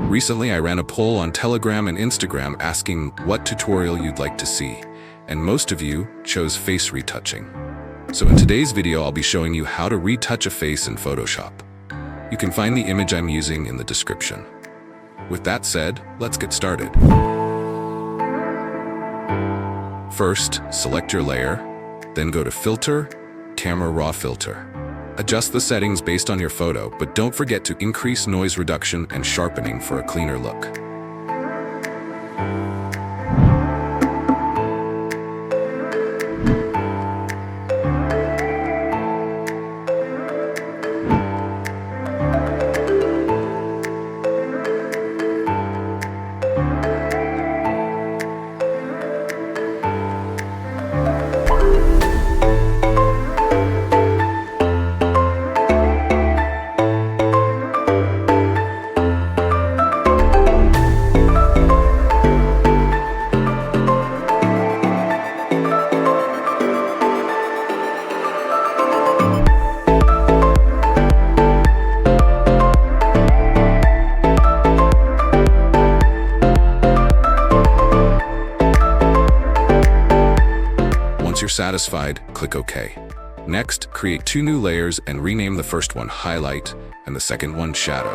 Recently, I ran a poll on Telegram and Instagram asking what tutorial you'd like to see, and most of you chose face retouching. So in today's video, I'll be showing you how to retouch a face in Photoshop. You can find the image I'm using in the description. With that said, let's get started. First, select your layer, then go to Filter, Camera Raw Filter. Adjust the settings based on your photo, but don't forget to increase noise reduction and sharpening for a cleaner look. Once you're satisfied, click OK. Next, create 2 new layers and rename the first one Highlight and the second one Shadow.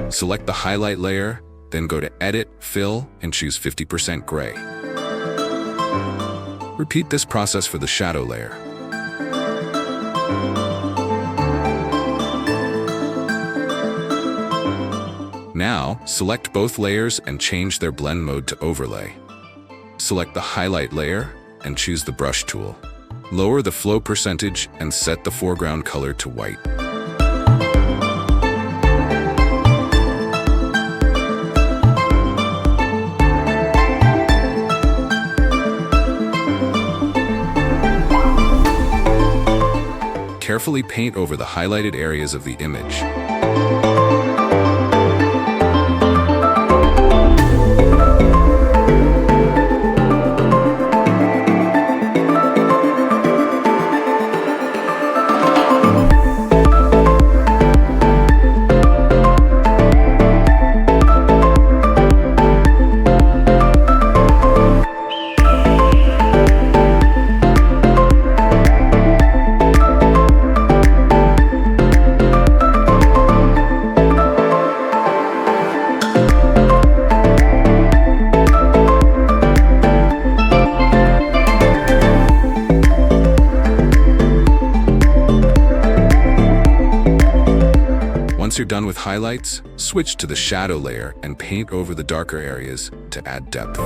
Select the highlight layer, then go to Edit, Fill, and choose 50% gray. Repeat this process for the shadow layer. Now, select both layers and change their blend mode to overlay. Select the highlight layer and choose the brush tool. Lower the flow percentage and set the foreground color to white. Carefully paint over the highlighted areas of the image. Once you're done with highlights, switch to the shadow layer and paint over the darker areas to add depth.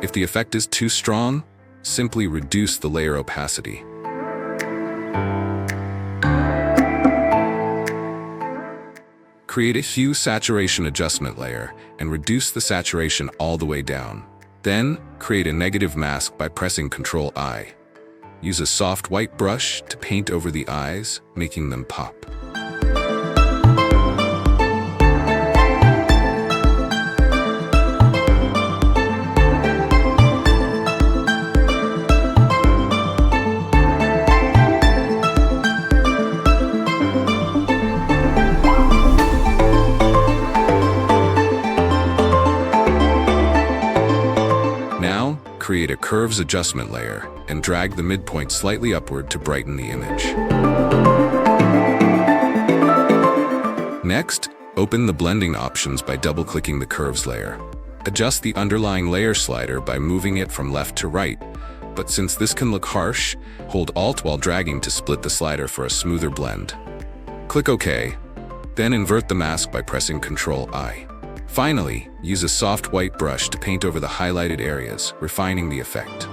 If the effect is too strong, simply reduce the layer opacity. Create a hue saturation adjustment layer and reduce the saturation all the way down. Then, create a negative mask by pressing Ctrl-I. Use a soft white brush to paint over the eyes, making them pop. Create a curves adjustment layer and drag the midpoint slightly upward to brighten the image. Next, open the blending options by double-clicking the curves layer. Adjust the underlying layer slider by moving it from left to right, But since this can look harsh, hold Alt while dragging to split the slider for a smoother blend. Click OK, then invert the mask by pressing Ctrl-I. Finally, use a soft white brush to paint over the highlighted areas, refining the effect.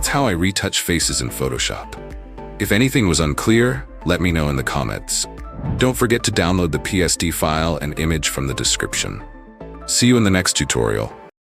That's how I retouch faces in Photoshop. If anything was unclear, let me know in the comments. Don't forget to download the PSD file and image from the description. See you in the next tutorial.